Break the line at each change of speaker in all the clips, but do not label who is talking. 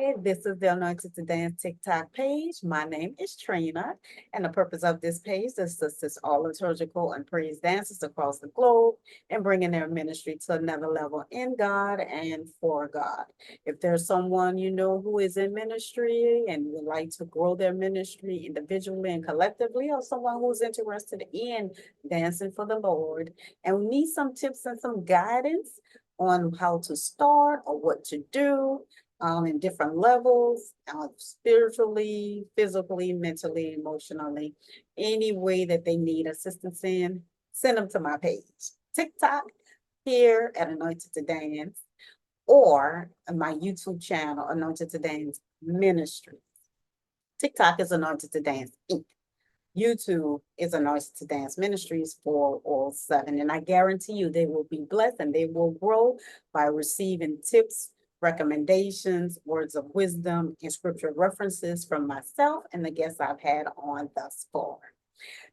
Hi, this is the Anointed to Dance TikTok page. My name is Trina, and the purpose of this page is to assist all liturgical and praise dancers across the globe and bringing their ministry to another level in God and for God. If there's someone you know who is in ministry and would like to grow their ministry individually and collectively, or someone who's interested in dancing for the Lord and we need some tips and some guidance on how to start or what to do in different levels, spiritually, physically, mentally, emotionally, any way that they need assistance in, send them to my page. TikTok here at Anointed to Dance or my YouTube channel, Anointed to Dance Ministry. TikTok is Anointed to Dance Inc. YouTube is Anointed to Dance Ministries 407. And I guarantee you they will be blessed and they will grow by receiving tips, recommendations, words of wisdom, and scripture references from myself and the guests I've had on thus far.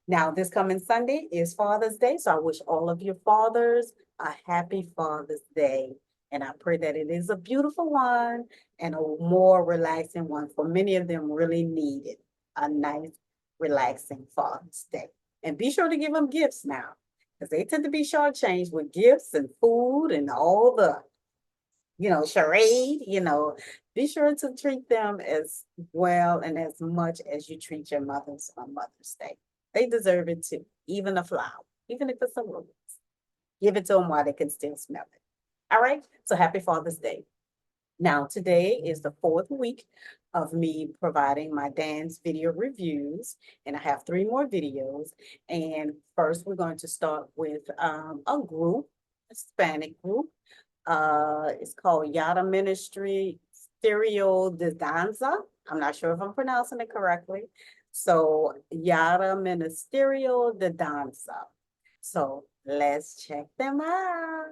Now, this coming Sunday is Father's Day, so I wish all of your fathers a happy Father's Day. And I pray that it is a beautiful one and a more relaxing one. For many of them, really need it. A nice, relaxing Father's Day. And be sure to give them gifts now, because they tend to be shortchanged with gifts and food and all the, charade. Be sure to treat them as well and as much as you treat your mothers on Mother's Day. They deserve it too, even a flower, even if it's a rose. Give it to them while they can still smell it. All right, so happy Father's Day. Now, today is the fourth week of me providing my dance video reviews, and I have 3 more videos. And first, we're going to start with a group, a Hispanic group. It's called Yada Ministry Stereo de Danza. I'm not sure if I'm pronouncing it correctly. So, Yada Ministerio de Danza. So, let's check them out.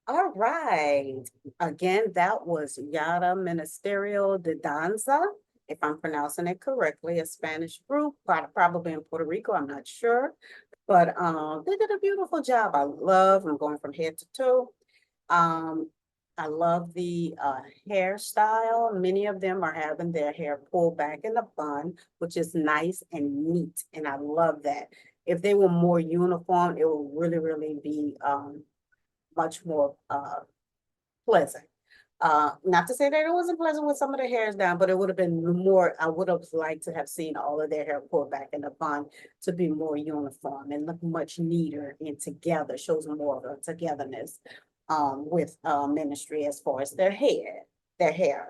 All right. Again, that was Yada Ministerio de Danza, if I'm pronouncing it correctly, a Spanish group, probably in Puerto Rico, I'm not sure. But they did a beautiful job. I'm going from head to toe. Um, I love the hairstyle. Many of them are having their hair pulled back in a bun, which is nice and neat. And I love that. If they were more uniform, it would really, really be much more pleasant. Not to say that it wasn't pleasant with some of the hairs down, but it would have been more, I would have liked to have seen all of their hair pulled back in a bun to be more uniform and look much neater and together, shows more of a togetherness with ministry as far as their hair,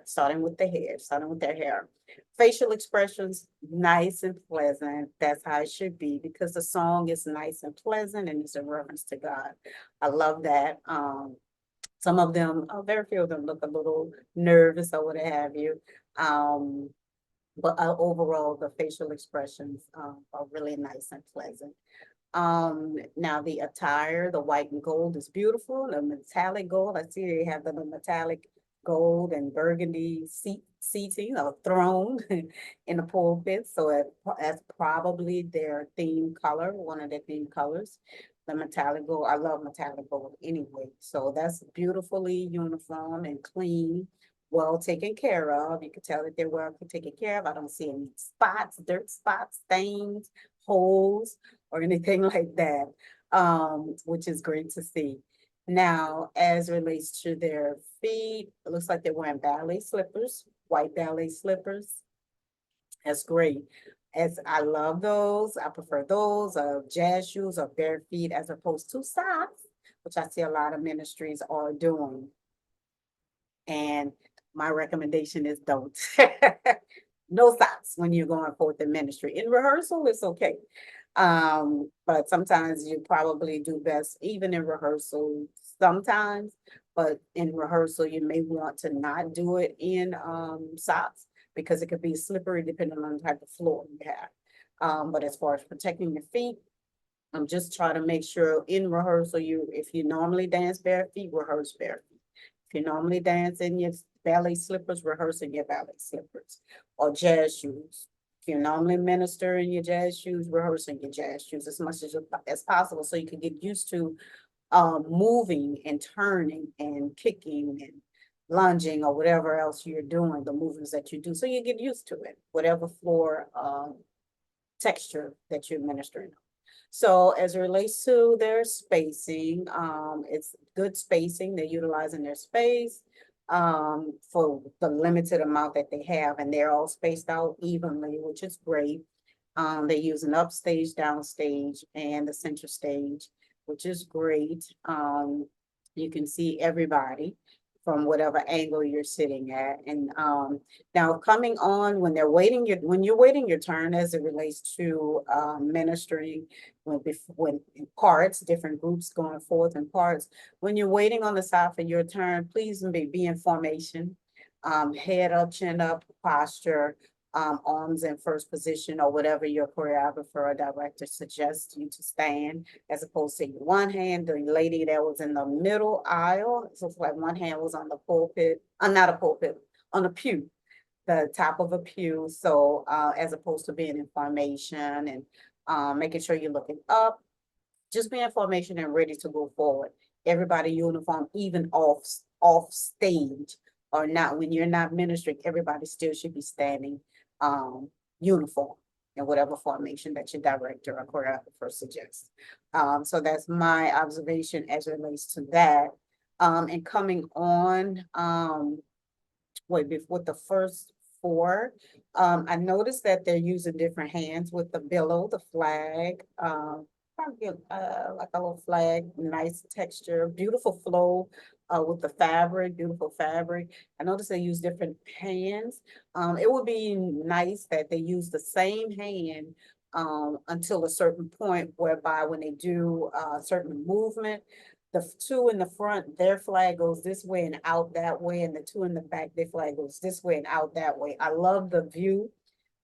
starting with their hair. Facial expressions, nice and pleasant. That's how it should be because the song is nice and pleasant and it's a reference to God. I love that. Some of them, very few of them look a little nervous or what have you. But overall, the facial expressions are really nice and pleasant. Now the attire, the white and gold is beautiful. The metallic gold, I see they have the metallic gold and burgundy seating or throne in the pulpit. So that's probably their theme color, one of their theme colors. The metallic gold, I love metallic gold anyway. So that's beautifully uniform and clean, well taken care of. You can tell that they're well taken care of. I don't see any spots, dirt spots, stains, holes, or anything like that, which is great to see. Now, as relates to their feet, it looks like they're wearing ballet slippers, white ballet slippers. That's great. As I love those, I prefer those, jazz shoes or bare feet as opposed to socks, which I see a lot of ministries are doing. And my recommendation is don't. No socks when you're going forth in ministry. In rehearsal, it's okay. But sometimes you probably do best even in rehearsal sometimes, but in rehearsal, you may want to not do it in socks because it could be slippery depending on the type of floor you have. But as far as protecting your feet, I'm just trying to make sure in rehearsal, if you normally dance bare feet, rehearse bare feet. If you normally dance in your ballet slippers, rehearse in your ballet slippers or jazz shoes. If you normally minister in your jazz shoes, rehearse in your jazz shoes as much as possible so you can get used to moving and turning and kicking and lunging or whatever else you're doing, the movements that you do. So you get used to it, whatever floor texture that you're ministering. So as it relates to their spacing, it's good spacing. They're utilizing their space for the limited amount that they have, and they're all spaced out evenly, which is great. They use an upstage, downstage, and the center stage, which is great. You can see everybody from whatever angle you're sitting at. And now coming on when when you're waiting your turn as it relates to ministering when in parts, different groups going forth in parts. When you're waiting on the side for your turn, please be in formation. Head up, chin up, posture, arms in first position or whatever your choreographer or director suggests you to stand, as opposed to one hand. The lady that was in the middle aisle, it looks like one hand was on the pulpit, not a pulpit, on a pew, the top of a pew. So as opposed to being in formation and making sure you're looking up, just be in formation and ready to go forward. Everybody uniform, even off stage or not, when you're not ministering, everybody still should be standing uniform in whatever formation that your director or choreographer suggests. So that's my observation as it relates to that. And coming on, with the first four, I noticed that they're using different hands with the billow, the flag, probably like a little flag, nice texture, beautiful flow with the fabric, beautiful fabric. I noticed they use different hands. It would be nice that they use the same hand until a certain point whereby when they do a certain movement, the two in the front, their flag goes this way and out that way, and the two in the back, their flag goes this way and out that way. I love the view,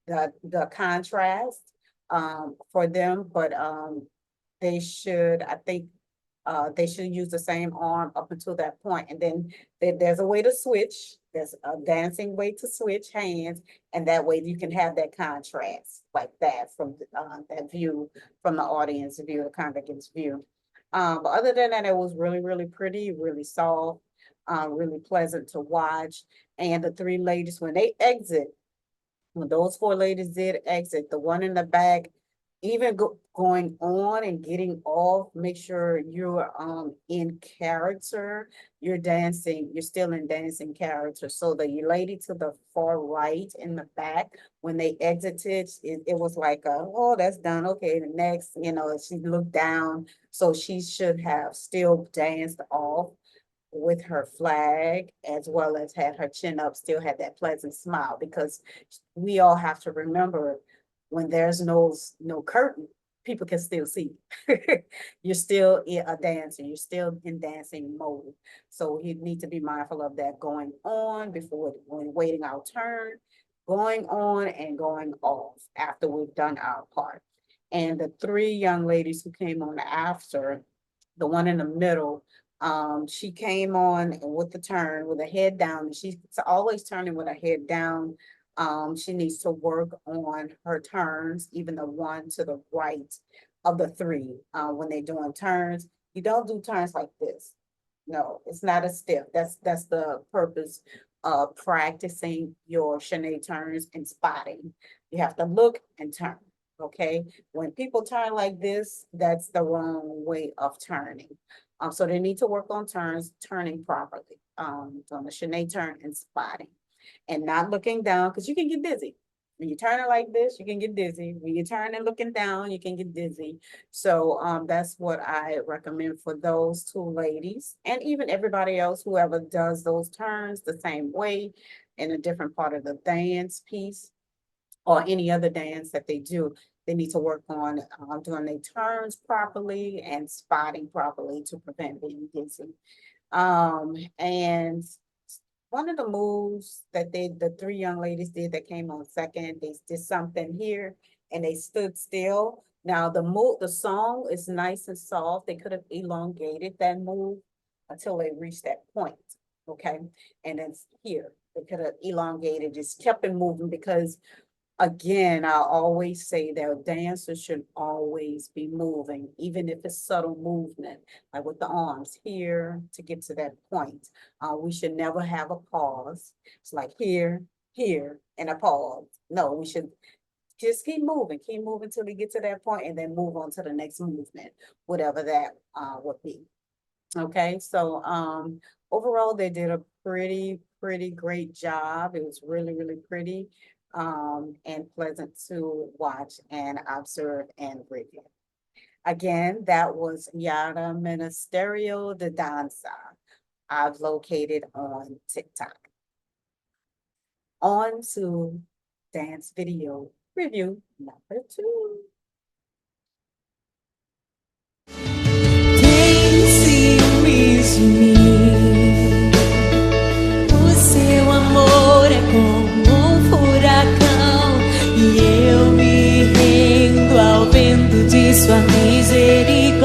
the contrast for them, but they should, I think, they should use the same arm up until that point, and then there's a way to switch. There's a dancing way to switch hands, and that way you can have that contrast like that from that view, from the audience view, the congregant's view. But other than that, it was really, really pretty, really soft, really pleasant to watch. And the three ladies, when they exit, when those four ladies did exit, the one in the back, even going on and getting off, make sure you're in character. You're dancing, you're still in dancing character. So the lady to the far right in the back, when they exited, it was like oh, that's done. Okay, the next, she looked down. So she should have still danced off with her flag, as well as had her chin up, still had that pleasant smile, because we all have to remember when there's no curtain, people can still see. You're still a dancer, you're still in dancing mode. So you need to be mindful of that going on before when waiting our turn, going on and going off after we've done our part. And the three young ladies who came on after, the one in the middle, she came on with the turn with her head down, and she's always turning with her head down. She needs to work on her turns, even the one to the right of the three. When they're doing turns, you don't do turns like this. No, it's not a stiff. That's the purpose of practicing your Shanae turns and spotting. You have to look and turn. okay? When people turn like this, that's the wrong way of turning. So they need to work on turning properly, on the Shanae turn and spotting. And not looking down, because you can get dizzy. When you turn it like this, you can get dizzy. When you turn and looking down, you can get dizzy. So that's what I recommend for those two ladies, and even everybody else, whoever does those turns the same way in a different part of the dance piece or any other dance that they do. They need to work on doing their turns properly and spotting properly to prevent being dizzy. And one of the moves that the three young ladies did that came on second, they did something here and they stood still. Now the song is nice and soft. They could have elongated that move until they reached that point. Okay. And it's here. They could have elongated, just kept it moving because again, I always say that dancers should always be moving, even if it's subtle movement, like with the arms here to get to that point. We should never have a pause. It's like here, and a pause. No, we should just keep moving till we get to that point and then move on to the next movement, whatever that would be. Okay, so overall they did a pretty great job. It was really pretty and pleasant to watch and observe and review. Again, that was Yara Ministerio de Danza. I've located on TikTok. On to dance video review number 2.
Pense em mim. O seu amor é como um furacão e eu me rendo ao vento de sua misericórdia.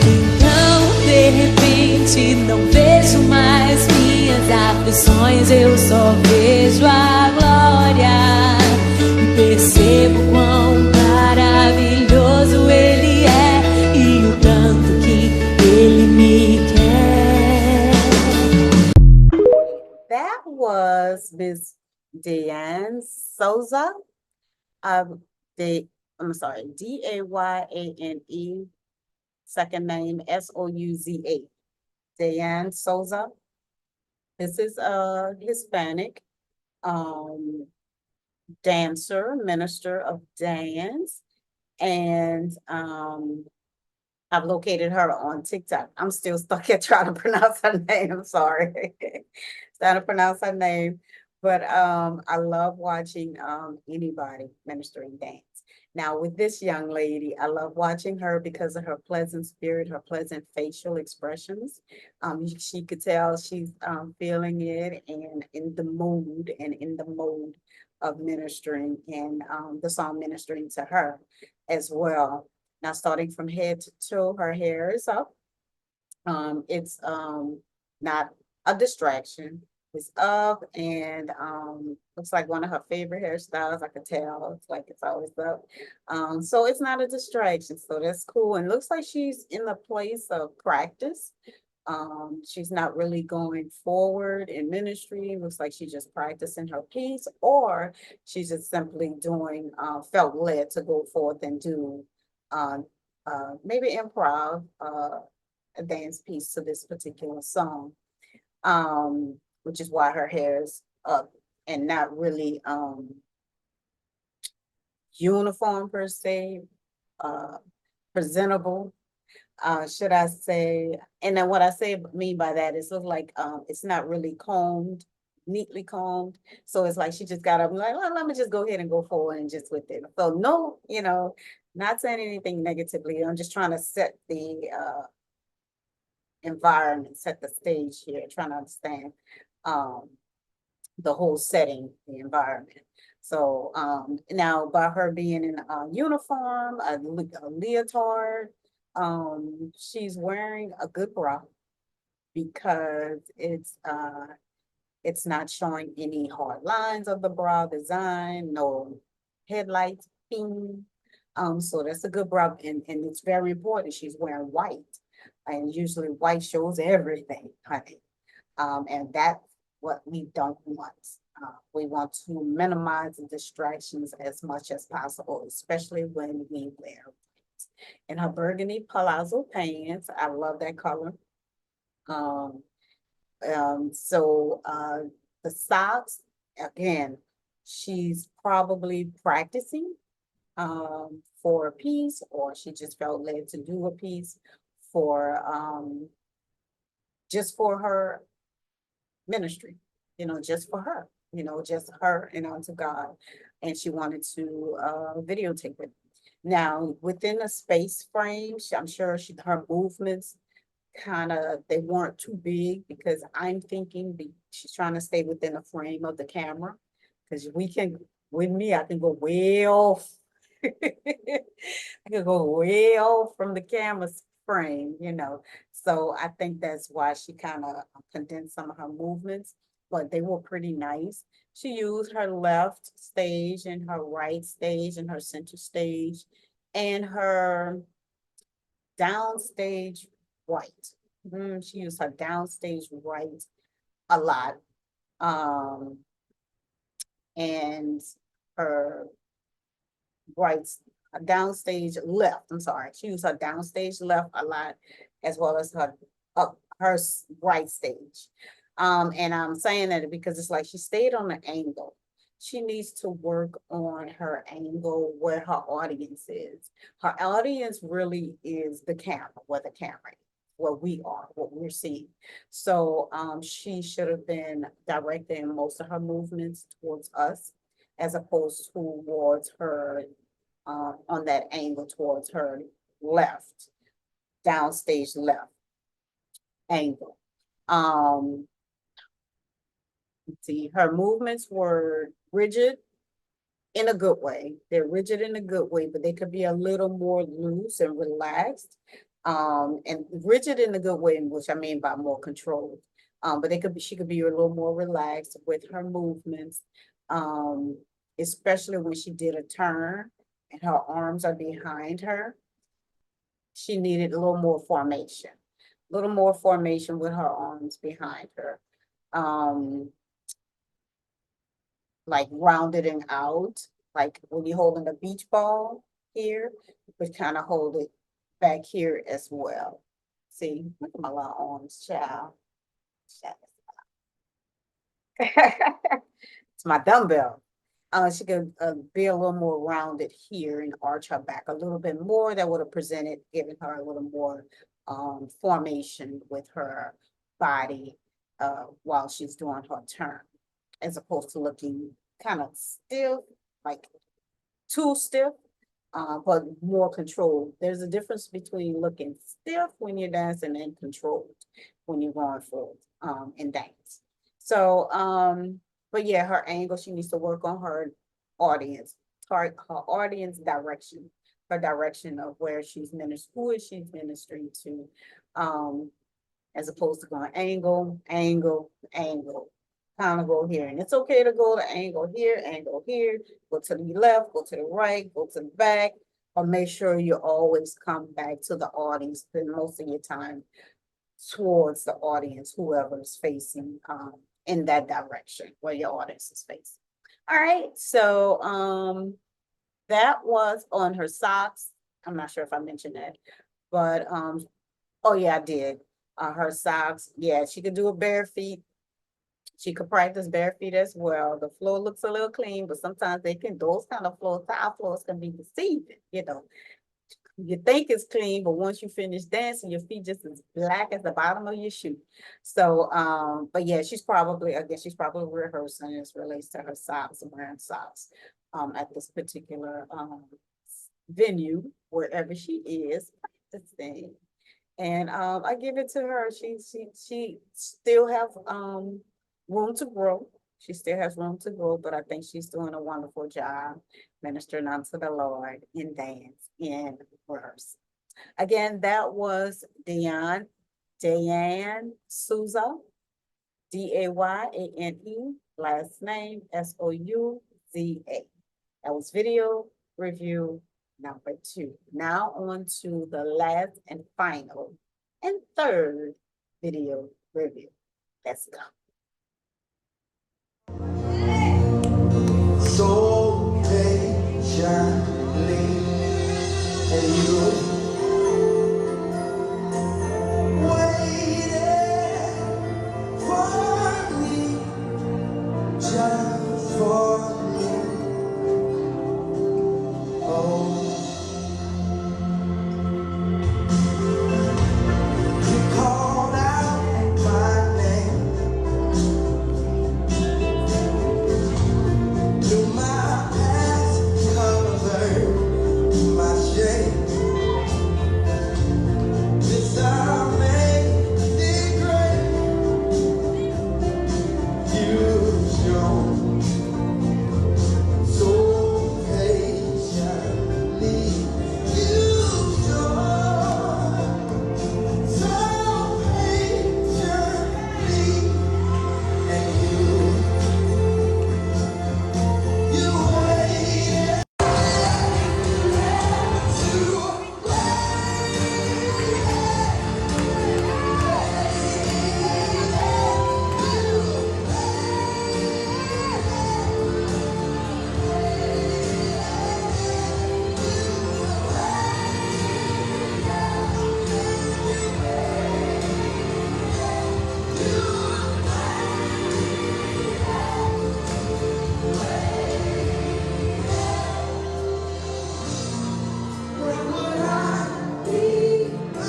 Então, de repente, não vejo mais minhas aflições, eu só vejo a glória e percebo quão maravilhoso Ele é e o tanto que Ele me quer.
That was Miss Diane Souza. I'm sorry, Dayane, second name Souza. Diane Souza. This is a Hispanic dancer, minister of dance, and I've located her on TikTok. I'm still stuck at trying to pronounce her name. I'm sorry. Trying to pronounce her name. But I love watching anybody ministering dance. Now with this young lady, I love watching her because of her pleasant spirit, her pleasant facial expressions. She could tell she's feeling it and in the mood and in the mode of ministering and the song ministering to her as well. Now, starting from head to toe, her hair is up. It's not a distraction. It's up and looks like one of her favorite hairstyles. I could tell. It's like it's always up. So it's not a distraction. So that's cool. And looks like she's in the place of practice. She's not really going forward in ministry. Looks like she's just practicing her piece, or she's just simply doing felt led to go forth and do maybe improv a dance piece to this particular song, which is why her hair is up and not really uniform per se, presentable, should I say. And then what I mean by that is look like it's not really combed, neatly combed. So it's like she just got up and like, well, let me just go ahead and go forward and just with it. So no, not saying anything negatively. I'm just trying to set the environment, set the stage here, trying to understand the whole setting, the environment. So now by her being in a uniform, a leotard, she's wearing a good bra because it's not showing any hard lines of the bra design, no headlights, ping. So that's a good bra, and it's very important. She's wearing white, and usually white shows everything, honey. And that's what we don't want. We want to minimize the distractions as much as possible, especially when we wear it. And her burgundy palazzo pants, I love that color. Um, the socks, again, she's probably practicing for a piece, or she just felt led to do a piece for just for her ministry, just for her, just her and unto God. And she wanted to videotape it. Now, within a space frame, I'm sure her movements they weren't too big, because I'm thinking she's trying to stay within the frame of the camera. Because with me, I can go way off. I can go way off from the camera's frame. So I think that's why she kind of condensed some of her movements, but they were pretty nice. She used her left stage and her right stage and her center stage and her downstage right. She used her downstage right a lot. And her right downstage left. I'm sorry. She used her downstage left a lot, as well as her right stage. And I'm saying that because it's like she stayed on the angle. She needs to work on her angle where her audience is. Her audience really is the camera, where the camera is, where we are, what we're seeing. So she should have been directing most of her movements towards us, as opposed towards her on that angle towards her left, downstage left angle. Let's see, her movements were rigid in a good way. They're rigid in a good way, but they could be a little more loose and relaxed. And rigid in a good way, in which I mean by more controlled. But she could be a little more relaxed with her movements. Especially when she did a turn and her arms are behind her. She needed a little more formation. A little more formation with her arms behind her. Like rounding out, like when you're holding the beach ball here, but kind of hold it back here as well. See, look at my long arms, child. It's my dumbbell. She could be a little more rounded here and arch her back a little bit more. That would have presented, given her a little more formation with her body while she's doing her turn, as opposed to looking kind of stiff, like too stiff, but more controlled. There's a difference between looking stiff when you're dancing and controlled when you're going forward in dance. So, but yeah, her angle, she needs to work on her audience, her audience direction, her direction of where she's ministering, who is she ministering to, as opposed to going angle, angle, angle, kind of go here. And it's okay to go to angle here, go to the left, go to the right, go to the back, or make sure you always come back to the audience, spend most of your time towards the audience, whoever is facing in that direction where your audience is facing. All right, so that was on her socks. I'm not sure if I mentioned that, but oh yeah, I did. Her socks, yeah, she could do it bare feet. She could practice bare feet as well. The floor looks a little clean, but sometimes those kind of floors, tile floors can be deceiving, You think it's clean, but once you finish dancing, your feet just as black as the bottom of your shoe. So, but yeah, she's probably rehearsing as relates to her socks and wearing socks at this particular venue, wherever she is practicing. And I give it to her. She still have room to grow. She still has room to grow, but I think she's doing a wonderful job ministering unto the Lord in dance, in rehearsal. Again, that was Dayan Souza, Dayane, last name Souza. That was video review number 2. Now on to the last and final and third video review. Let's go.
so patiently, and you waited for me, just for me. Oh, you called out my name, knew my past, covered my shame. This amazing grace you've shown so patiently. You've shown so patiently, and you waited to. Where would I be? I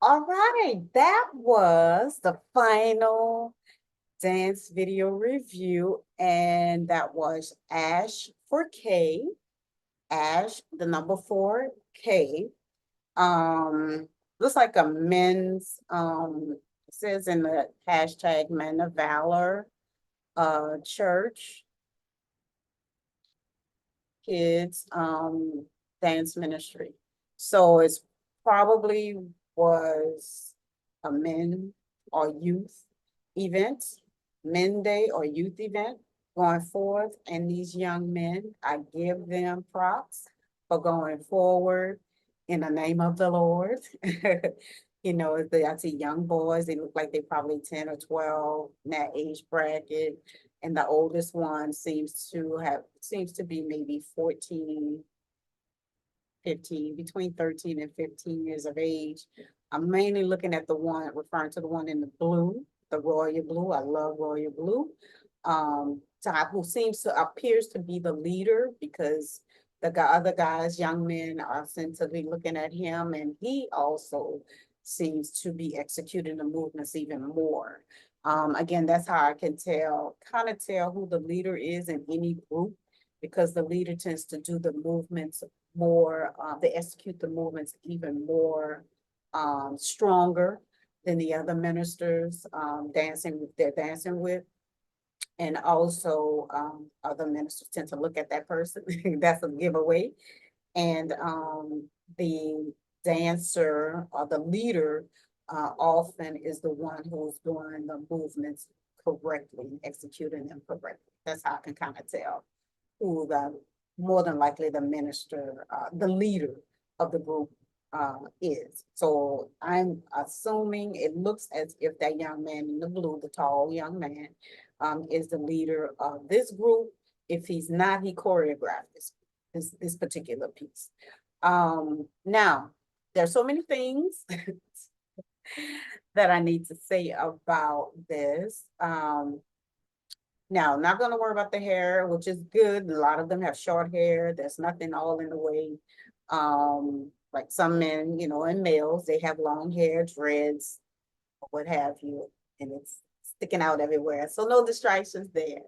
All right, that was the final dance video review, and that was Ash for K, Ash, the number 4K. Looks like a men's, it says in the hashtag Men of Valor, church, kids, dance ministry. So it's probably was a men or youth event, men day or youth event going forth. And these young men, I give them props for going forward in the name of the Lord. You know, I see young boys, they look like they probably 10 or 12 in that age bracket. And the oldest one seems to be maybe 14, 15, between 13 and 15 years of age. I'm mainly looking at referring to the one in the blue, the royal blue. I love royal blue. Who appears to be the leader, because other guys, young men, seem to be looking at him, and he also seems to be executing the movements even more. Again, that's how I can kind of tell who the leader is in any group, because the leader tends to do the movements more, they execute the movements even more stronger than the other ministers they're dancing with. And also, other ministers tend to look at that person. That's a giveaway. And the dancer or the leader often is the one who's doing the movements correctly, executing them correctly. That's how I can kind of tell who more than likely the minister, the leader of the group is. So I'm assuming it looks as if that young man in the blue, the tall young man, is the leader of this group. If he's not, he choreographed this particular piece. Now, there's so many things that I need to say about this. Now, not going to worry about the hair, which is good. A lot of them have short hair. There's nothing all in the way. Like some men, and males, they have long hair, dreads, or what have you, and it's sticking out everywhere. So no distractions there.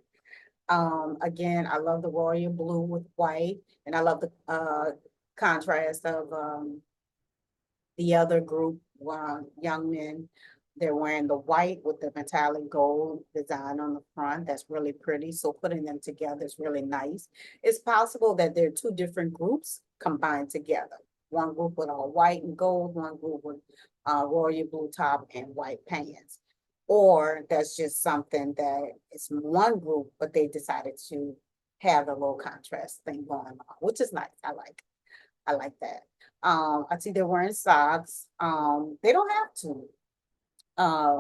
Again, I love the royal blue with white, and I love the contrast of the other group, young men They're wearing the white with the metallic gold design on the front. That's really pretty. So putting them together is really nice. It's possible that they're two different groups combined together. One group with all white and gold, one group with royal blue top and white pants. Or that's just something that it's one group, but they decided to have a little contrast thing going on, which is nice. I like that. I see they're wearing socks. They don't have to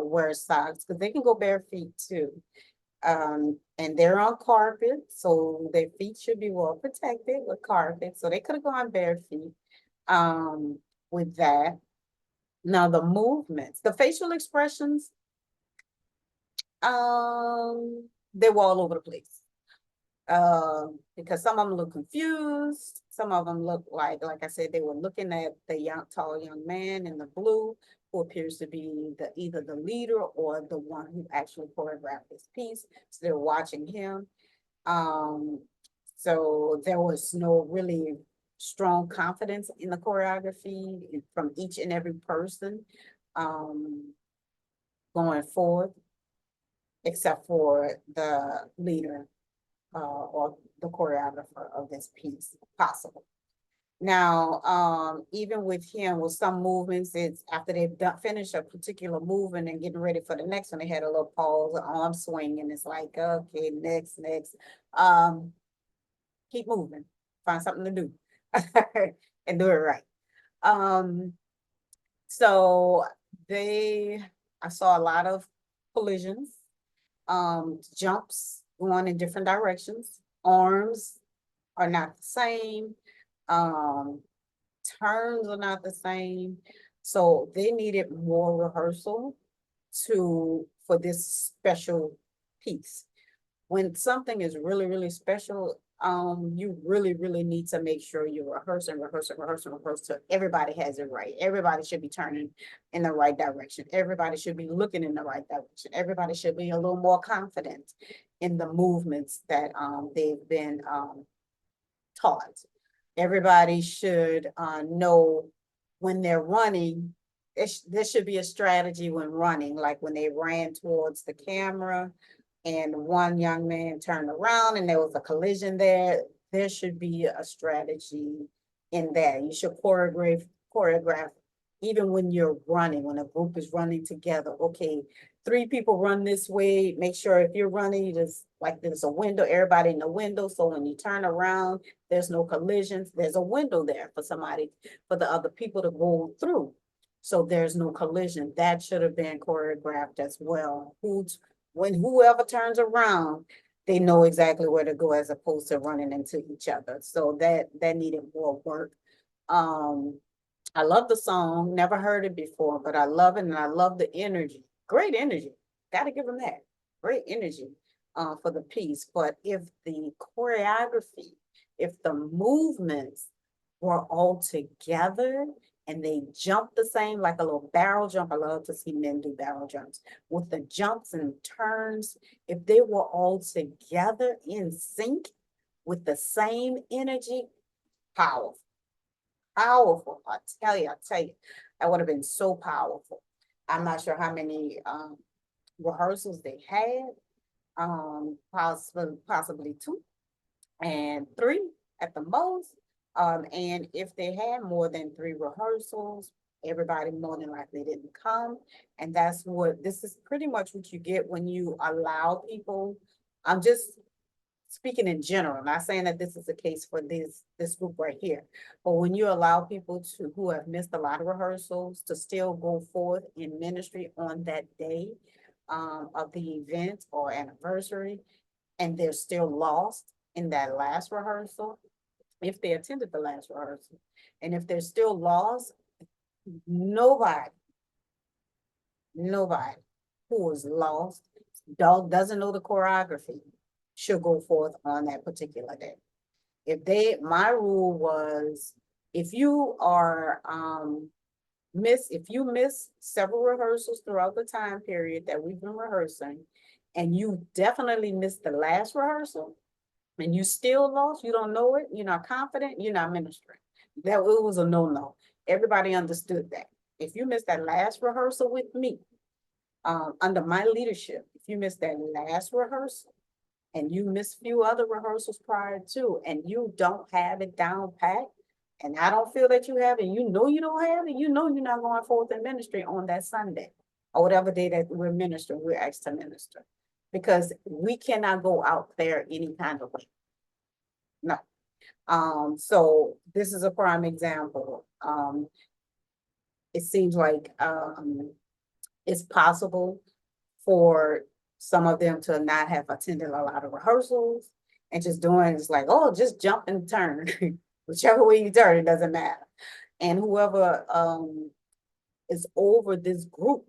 wear socks because they can go bare feet too. And they're on carpet, so their feet should be well protected with carpet. So they could have gone bare feet with that. Now the movements, the facial expressions, they were all over the place. Because some of them look confused, some of them look like I said, they were looking at the tall young man in the blue, who appears to be either the leader or the one who actually choreographed this piece. So they're watching him. So there was no really strong confidence in the choreography from each and every person going forward, except for the leader or the choreographer of this piece, possible. Now, even with him, with some movements, it's after they've finished a particular movement and getting ready for the next one, they had a little pause, an arm swing, and it's like, okay, next. Keep moving, find something to do and do it right. So I saw a lot of collisions, jumps going in different directions, arms are not the same, turns are not the same. So they needed more rehearsal for this special piece. When something is really, really special, you really need to make sure you rehearse till everybody has it right. Everybody should be turning in the right direction. Everybody should be looking in the right direction. Everybody should be a little more confident in the movements that they've been taught. Everybody should know when they're running, there should be a strategy when running, like when they ran towards the camera and one young man turned around and there was a collision there. There should be a strategy in that. You should choreograph even when you're running, when a group is running together. Okay, 3 people run this way. Make sure if you're running, there's a window, everybody in the window. So when you turn around, there's no collisions. There's a window there for the other people to go through. So there's no collision. That should have been choreographed as well. When whoever turns around, they know exactly where to go as opposed to running into each other. So that needed more work. I love the song, never heard it before, but I love it and I love the energy. Great energy. Gotta give them that. Great energy for the piece. But if the choreography, if the movements were all together and they jump the same, like a little barrel jump. I love to see men do barrel jumps. With the jumps and turns, if they were all together in sync with the same energy, powerful. Powerful, I tell you, that would have been so powerful. I'm not sure how many rehearsals they had, possibly 2 and 3 at the most. And if they had more than 3 rehearsals, everybody more than likely didn't come. And this is pretty much what you get when you allow people. I'm just speaking in general, not saying that this is the case for this group right here, but when you allow people who have missed a lot of rehearsals to still go forth in ministry on that day of the event or anniversary, and they're still lost in that last rehearsal, if they attended the last rehearsal, and if they're still lost, nobody who is lost, doesn't know the choreography, should go forth on that particular day. My rule was, if you miss several rehearsals throughout the time period that we've been rehearsing, and you definitely missed the last rehearsal, and you still lost, you don't know it, you're not confident, you're not ministering. That it was a no-no. Everybody understood that. If you missed that last rehearsal with me, Under my leadership, if you missed that last rehearsal and you missed few other rehearsals prior to, and you don't have it down pat, and I don't feel that you have it, you know you don't have it, you know you're not going forth in ministry on that Sunday or whatever day that we're ministering, we're asked to minister. Because we cannot go out there any kind of way. No. So this is a prime example. It seems like, it's possible for some of them to not have attended a lot of rehearsals and just doing, it's like, oh, just jump and turn. Whichever way you turn, it doesn't matter. And whoever, is over this group,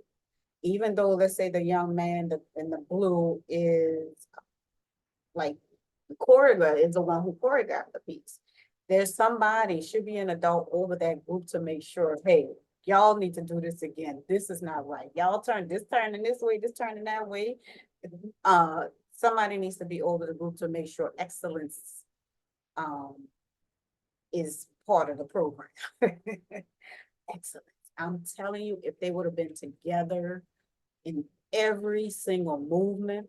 even though, let's say the young man in the blue is like the choreographer, is the one who choreographed the piece. There's somebody, should be an adult over that group to make sure, hey, y'all need to do this again. This is not right. Y'all turning this way, this turning that way. Somebody needs to be over the group to make sure excellence is part of the program. Excellence. I'm telling you, if they would have been together in every single movement,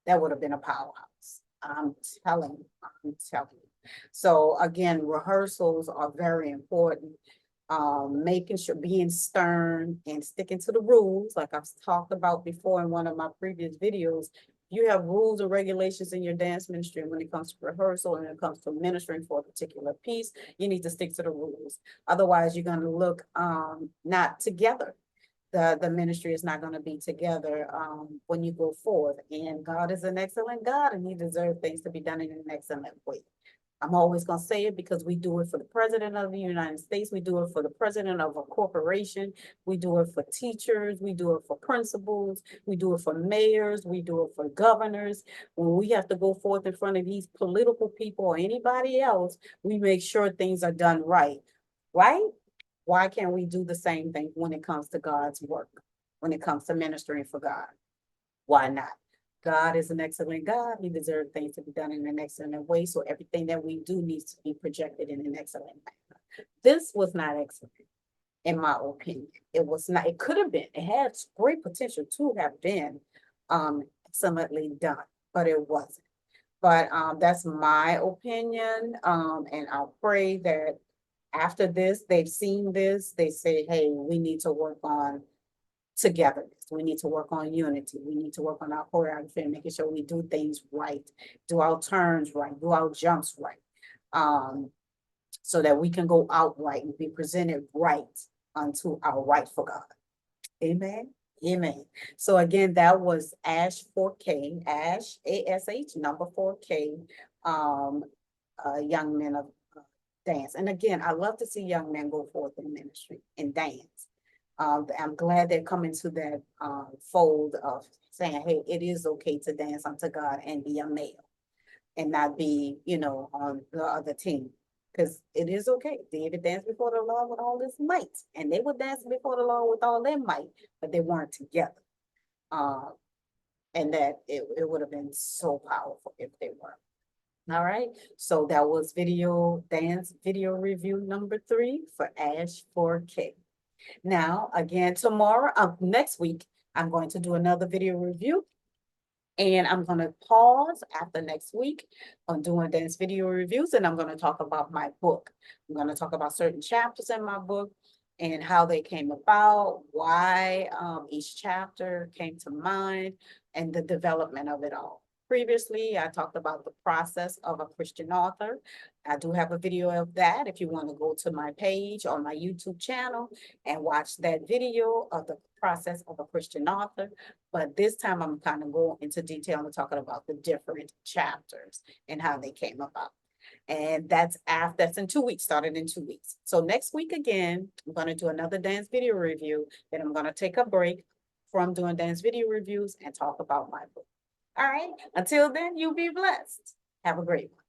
that would have been a powerhouse. I'm telling you. So again, rehearsals are very important. Making sure, being stern and sticking to the rules, like I've talked about before in one of my previous videos. You have rules and regulations in your dance ministry when it comes to rehearsal and when it comes to ministering for a particular piece, you need to stick to the rules. Otherwise, you're gonna look not together. The ministry is not gonna be together when you go forth. And God is an excellent God and he deserves things to be done in an excellent way. I'm always gonna say it because we do it for the president of the United States. We do it for the president of a corporation. We do it for teachers. We do it for principals. We do it for mayors. We do it for governors. When we have to go forth in front of these political people or anybody else, we make sure things are done right, right? Why can't we do the same thing when it comes to God's work, when it comes to ministering for God? Why not? God is an excellent God. He deserves things to be done in an excellent way. So everything that we do needs to be projected in an excellent manner. This was not excellent, in my opinion. It was not, it could have been, it had great potential to have been excellently done, but it wasn't. But that's my opinion. And I'll pray that after this, they've seen this, they say, hey, we need to work on togetherness. We need to work on unity. We need to work on our choreography and making sure we do things right, do our turns right, do our jumps right. So that we can go out right and be presented right unto our rightful God. Amen. Amen. So again, that was Ash 4K, Ash, ASH number 4K, young men of dance. And again, I love to see young men go forth in ministry and dance. I'm glad they're coming to that fold of saying, hey, it is okay to dance unto God and be a male and not be, on the other team. Because it is okay. David danced before the Lord with all his might, and they were dancing before the Lord with all their might, but they weren't together. And that it would have been so powerful if they were. All right, so that was dance video review number 3 for Ash 4K. Now, again, next week, I'm going to do another video review. And I'm going to pause after next week on doing dance video reviews. And I'm going to talk about my book. I'm going to talk about certain chapters in my book and how they came about, why each chapter came to mind, and the development of it all. Previously, I talked about the process of a Christian author. I do have a video of that if you want to go to my page on my YouTube channel and watch that video of the process of a Christian author. But this time I'm kind of going into detail and talking about the different chapters and how they came about. And that's in 2 weeks, started in 2 weeks. So next week again, I'm going to do another dance video review. Then I'm going to take a break from doing dance video reviews and talk about my book. All right. Until then, you be blessed. Have a great one.